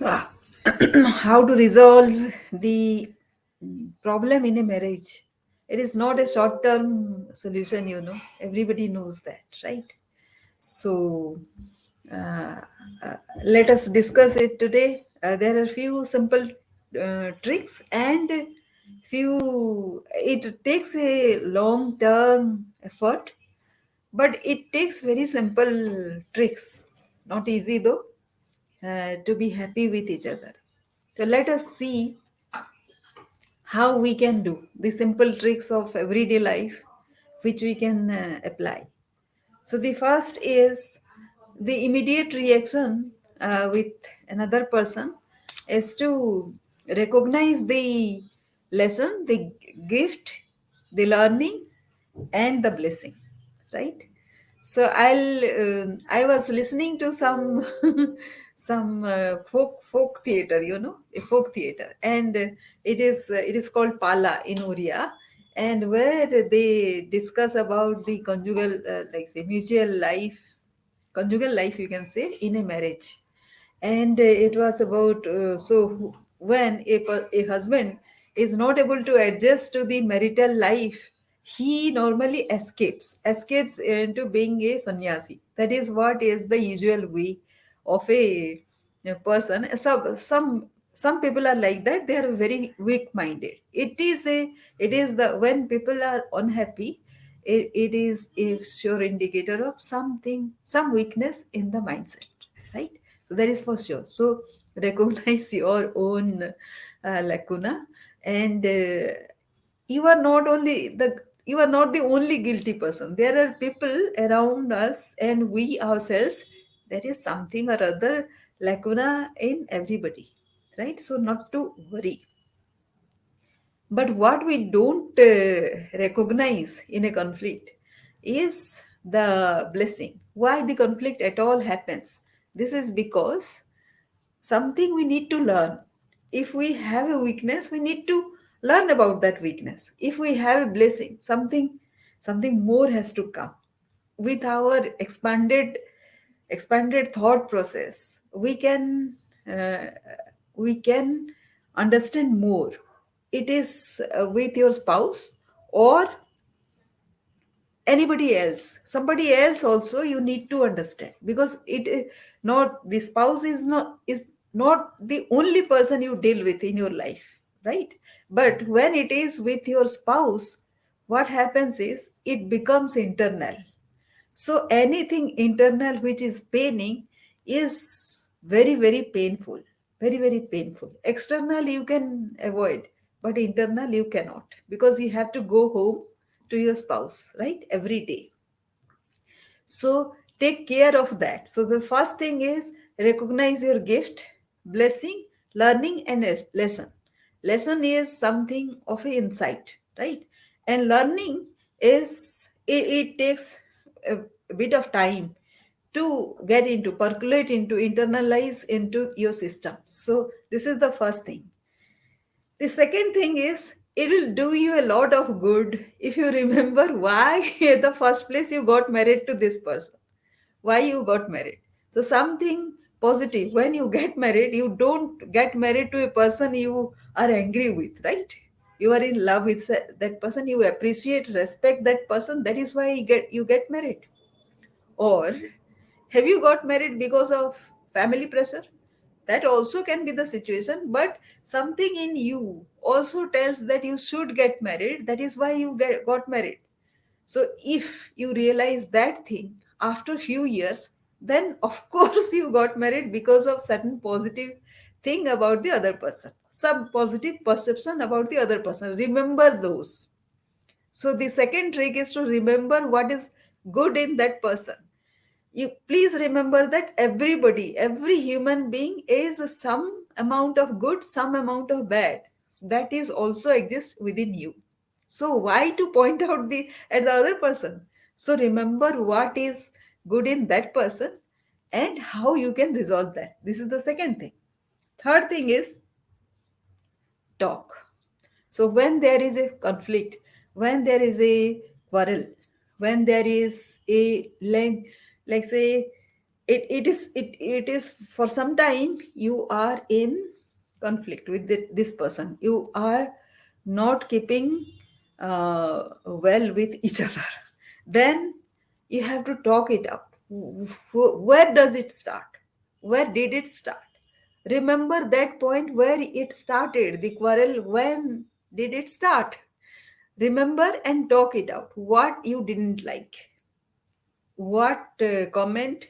Ah, how to resolve the problem in a marriage. It is not a short term solution, everybody knows that, right? So uh, uh, let us discuss it today. There are few simple tricks and few, it takes a long term effort, but it takes very simple tricks, not easy though, to be happy with each other. So let us see how we can do the simple tricks of everyday life which we can apply. So the first is the immediate reaction with another person is to recognize the lesson, the gift, the learning, and the blessing, right? So I was listening to some some folk theater, a folk theater, and it is called Pala in Oriya, and where they discuss about the conjugal, like say conjugal life, you can say, in a marriage. And it was about when a husband is not able to adjust to the marital life, he normally escapes into being a sannyasi. That is what is the usual way of a person. Some people are like that. They are very weak minded. It is the when people are unhappy, it is a sure indicator of some weakness in the mindset, right? So that is for sure. So recognize your own lacuna, and you are not the only guilty person. There are people around us and we ourselves. There is something or other lacuna in everybody, right? So not to worry. But what we don't recognize in a conflict is the blessing. Why the conflict at all happens? This is because something we need to learn. If we have a weakness, we need to learn about that weakness. If we have a blessing, something more has to come. With our expanded thought process, uh, we can understand more. It is with your spouse or anybody else, somebody else also, you need to understand, because not the spouse is not the only person you deal with in your life, right? But when it is with your spouse, what happens is it becomes internal. So anything internal which is paining is very, very painful. Very, very painful. External you can avoid, but internal you cannot, because you have to go home to your spouse, right? Every day. So take care of that. So the first thing is recognize your gift, blessing, learning, and lesson. Lesson is something of an insight, right? And learning it takes a bit of time to get into, percolate into, internalize into your system. So this is the first thing. The second thing is it will do you a lot of good if you remember why at the first place you got married to this person, why you got married. So something positive. When you get married, you don't get married to a person you are angry with, right? You are in love with that person, you appreciate, respect that person. That is why you get married. Or have you got married because of family pressure? That also can be the situation, but something in you also tells that you should get married. That is why got married. So if you realize that thing after few years, then of course you got married because of certain positive thing about the other person, some positive perception about the other person. Remember those. So the second trick is to remember what is good in that person. You please remember that every human being is some amount of good, some amount of bad, that is also exists within you. So why to point out the at the other person? So remember what is good in that person and how you can resolve that. This is the second thing. Third thing is talk. So when there is a conflict, when there is a quarrel, when there is a like say it is for some time you are in conflict with this person, you are not keeping well with each other, then you have to talk it out. Where does it start? Where did it start? Remember that point where it started, the quarrel. When did it start? Remember and talk it out. What you didn't like, what comment,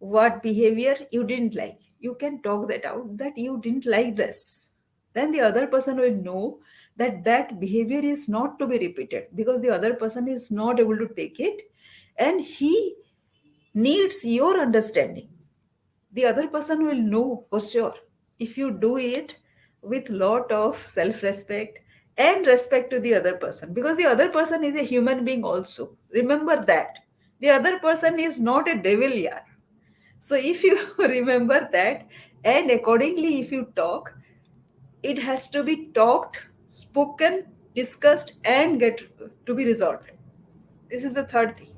what behavior you didn't like. You can talk that out, that you didn't like this. Then the other person will know that that behavior is not to be repeated, because the other person is not able to take it, and he needs your understanding. The other person will know for sure if you do it with lot of self respect and respect to the other person, because the other person is a human being also. Remember that the other person is not a devil, yeah. So if you remember that, and accordingly if you talk, it has to be talked, spoken, discussed, and get to be resolved. This is the third thing.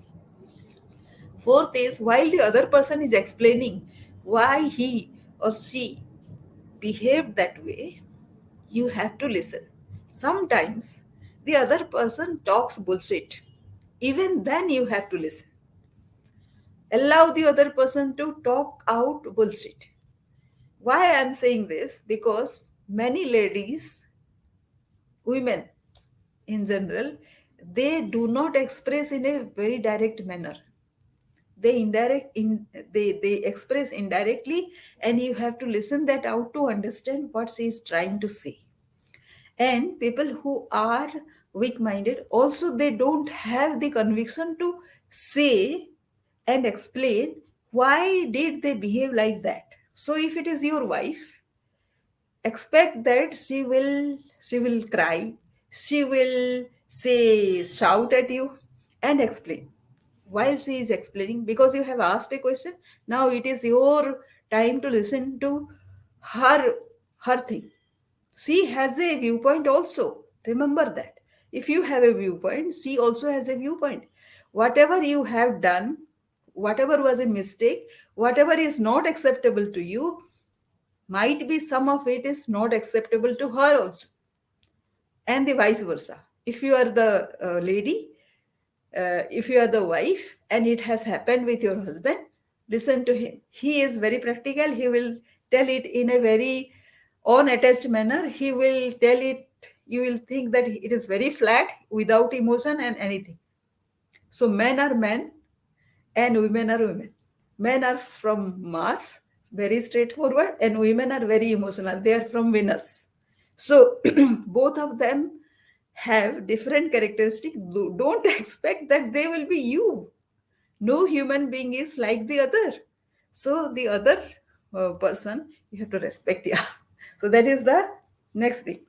Fourth is, while the other person is explaining why he or she behaved that way, you have to listen. Sometimes the other person talks bullshit. Even then, you have to listen. Allow the other person to talk out bullshit. Why I'm saying this? Because many ladies, women in general, they do not express in a very direct manner. They express indirectly, and you have to listen that out to understand what she is trying to say. And people who are weak minded also, they don't have the conviction to say and explain why did they behave like that. So if it is your wife, expect that she will cry, she will say shout at you and explain. While she is explaining, because you have asked a question, now it is your time to listen to her thing. She has a viewpoint also. Remember that if you have a viewpoint, she also has a viewpoint. Whatever you have done, whatever was a mistake, whatever is not acceptable to you, might be some of it is not acceptable to her also, and the vice versa. If you are the lady, if you are the wife and it has happened with your husband, listen to him. He is very practical. He will tell it in a very unattached manner. He will tell it, you will think that it is very flat without emotion and anything. So men are men and women are women. Men are from Mars, very straightforward, and women are very emotional. They are from Venus. So both of them have different characteristics. Don't expect that they will be you. No human being is like the other. So the other person you have to respect. Yeah. So that is the next thing.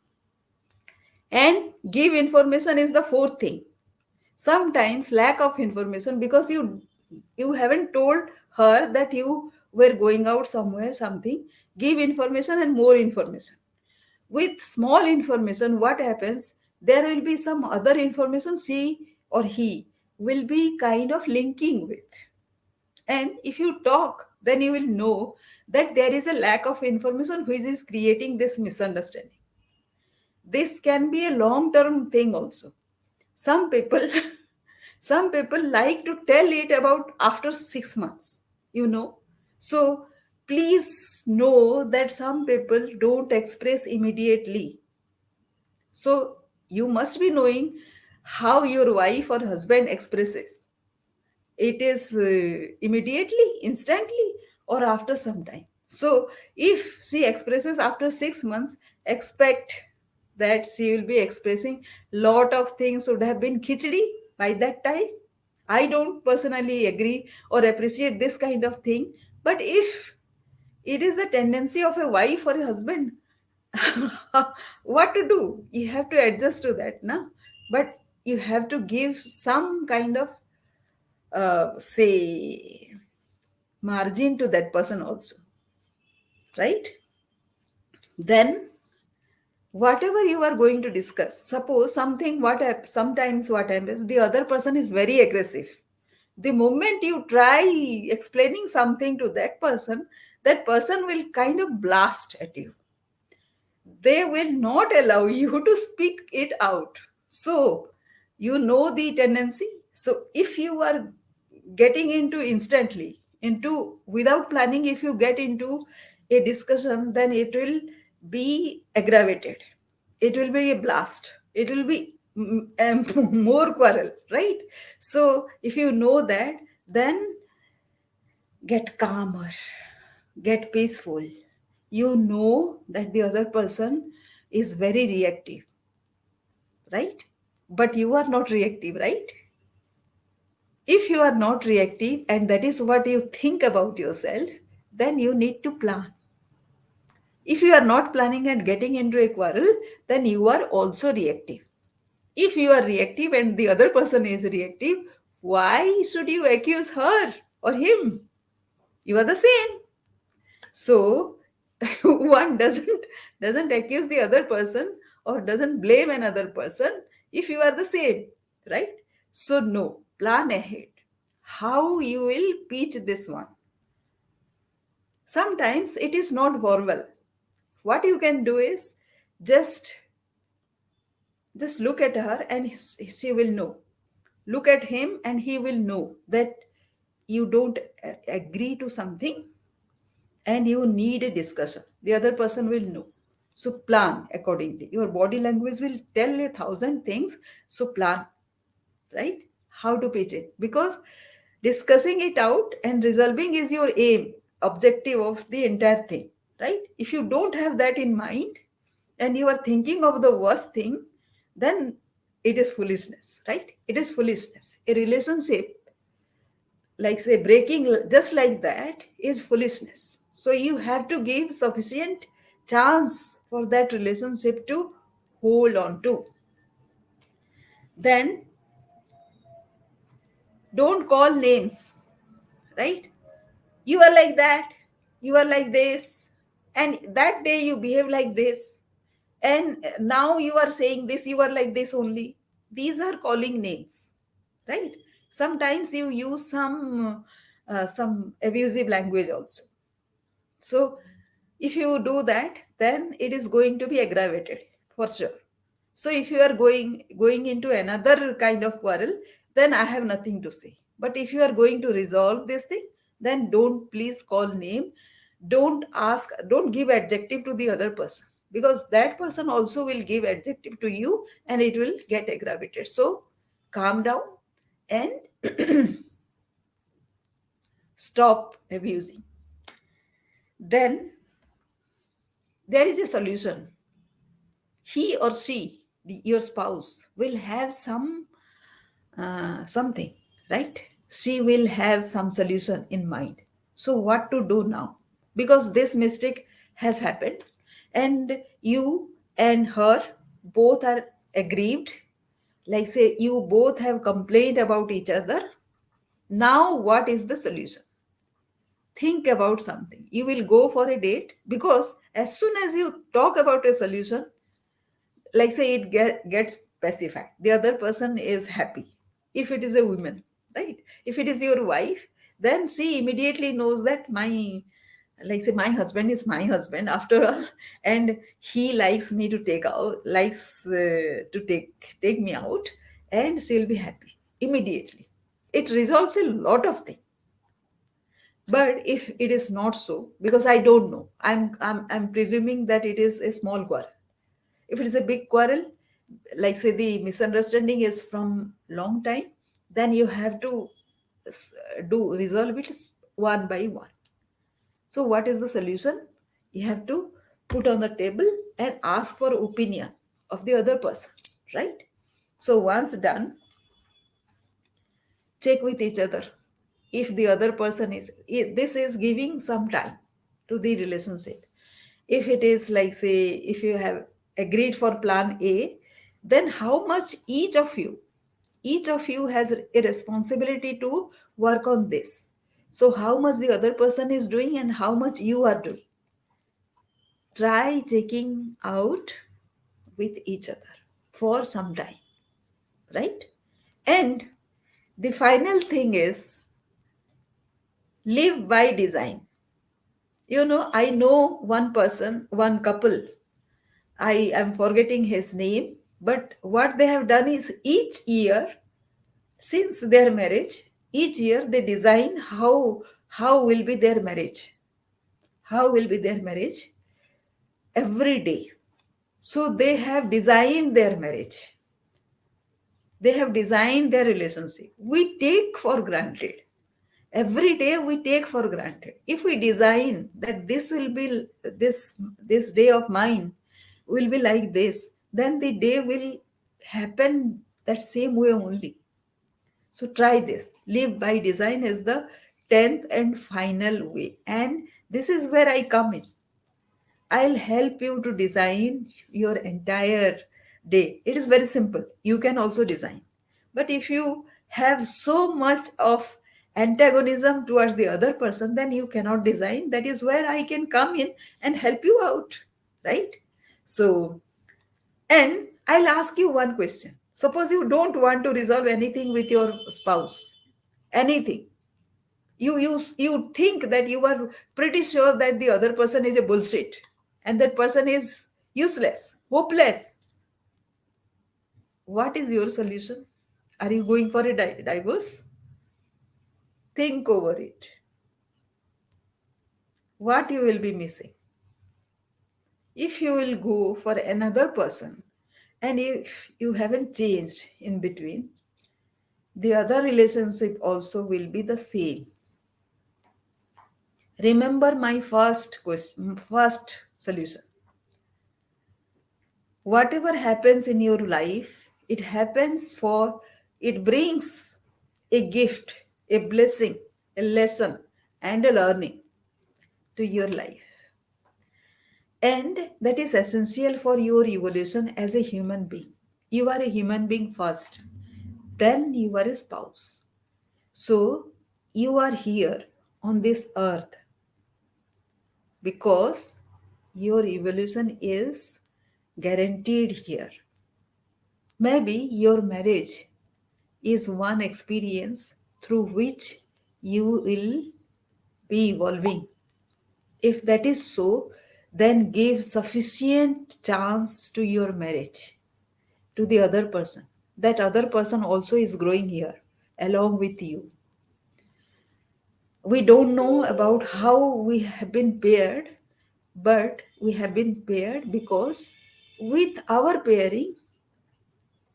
And give information is the fourth thing. Sometimes lack of information, because you haven't told her that you were going out somewhere, something. Give information and more information. With small information, what happens, there will be some other information she or he will be kind of linking with. And if you talk, then you will know that there is a lack of information which is creating this misunderstanding. This can be a long term thing also. Some people some people like to tell it about after 6 months, you know. So please know that some people don't express immediately. So you must be knowing how your wife or husband expresses. It is immediately, instantly, or after some time. So if she expresses after 6 months, expect that she will be expressing lot of things would have been khichdi by that time. I don't personally agree or appreciate this kind of thing, but if it is the tendency of a wife or a husband, what to do? You have to adjust to that, na? But you have to give some kind of say margin to that person also, right? Then whatever you are going to discuss, suppose something, sometimes what happens, the other person is very aggressive, The moment you try explaining something to that person will kind of blast at you. They will not allow you to speak it out. So you know the tendency. So if you are getting into instantly into without planning, if you get into a discussion, then it will be aggravated, it will be a blast, it will be more quarrel, right? So if you know that, then get calmer, get peaceful. You know that the other person is very reactive, right? But you are not reactive, right? If you are not reactive and that is what you think about yourself, then you need to plan. If you are not planning and getting into a quarrel, then you are also reactive. If you are reactive and the other person is reactive, why should you accuse her or him? You are the same. So one doesn't accuse the other person or doesn't blame another person if you are the same, right? So no, plan ahead how you will pitch this one. Sometimes it is not verbal. What you can do is just just look at her and she will know. Look at him and he will know that you don't agree to something and you need a discussion. The other person will know. So plan accordingly. Your body language will tell 1,000 things. So plan, right? How to pitch it. Because discussing it out and resolving is your aim, objective of the entire thing, right? If you don't have that in mind and you are thinking of the worst thing, then it is foolishness, right? It is foolishness. A relationship, like say breaking just like that, is foolishness. So you have to give sufficient chance for that relationship to hold on to. Then don't call names, right? You are like that, you are like this, and that day you behave like this, and now you are saying this, you are like this only. These are calling names, right? Sometimes you use some abusive language also. So if you do that, then it is going to be aggravated for sure. So if you are going into another kind of quarrel, then I have nothing to say. But if you are going to resolve this thing, then don't please call name. Don't ask, don't give adjective to the other person, because that person also will give adjective to you and it will get aggravated. So calm down and stop abusing. Then there is a solution. He or she, your spouse, will have something, right? She will have some solution in mind. So what to do now? Because this mistake has happened and you and her both are aggrieved. Like say you both have complained about each other. Now what is the solution? Think about something. You will go for a date, because as soon as you talk about a solution, like say it gets pacified, the other person is happy. If it is a woman, right? If it is your wife, then she immediately knows that my, like say my husband is my husband after all, and he likes me to take out, likes to take me out, and she'll be happy immediately. It resolves a lot of things. But if it is not so, because I don't know, I'm presuming that it is a small quarrel. If it is a big quarrel, like say the misunderstanding is from long time, then you have to do resolve it one by one. So what is the solution? You have to put on the table and ask for opinion of the other person, right? So once done, check with each other. If the other person is, if this is giving some time to the relationship. If it is like say, if you have agreed for plan A, then how much each of you has a responsibility to work on this. So how much the other person is doing and how much you are doing. Try checking out with each other for some time, right? And The final thing is live by design. I know one person, one couple. I am forgetting his name, but what they have done is each year since their marriage, each year they design how will be their marriage, how will be their marriage every day. So they have designed their marriage, they have designed their relationship. We take for granted. Every day we take for granted. If we design that this will be this day of mine will be like this, then the day will happen that same way only. So try this. Live by design is the 10th and final way. And this is where I come in. I'll help you to design your entire day. It is very simple. You can also design. But if you have so much of antagonism towards the other person, then you cannot design. That is where I can come in and help you out. Right? So, and I'll ask you one question. Suppose you don't want to resolve anything with your spouse, anything. You think that you are pretty sure that the other person is a bullshit and that person is useless, hopeless. What is your solution? Are you going for a divorce? Think over it. What you will be missing if you will go for another person, and if you haven't changed in between, the other relationship also will be the same. Remember my first question, first solution. Whatever happens in your life, it brings a gift, a blessing, a lesson, and a learning to your life. And that is essential for your evolution as a human being. You are a human being first, then you are a spouse. So you are here on this earth because your evolution is guaranteed here. Maybe your marriage is one experience through which you will be evolving. If that is so, then give sufficient chance to your marriage, to the other person. That other person also is growing here along with you. We don't know about how we have been paired, but we have been paired because with our pairing,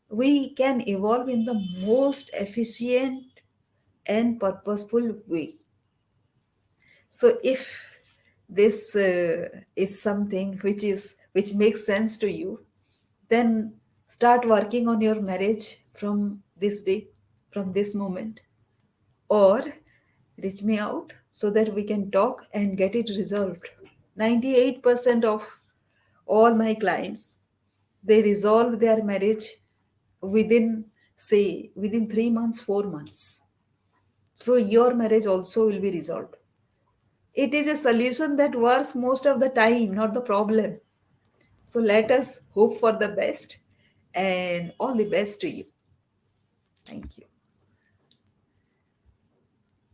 we can evolve in the most efficient and purposeful way. So if this is something which makes sense to you, then start working on your marriage from this day, from this moment, or reach me out so that we can talk and get it resolved. 98% of all my clients, they resolve their marriage within, say, within 3 months, 4 months. So your marriage also will be resolved. It is a solution that works most of the time, not the problem. So let us hope for the best, and all the best to you. Thank you.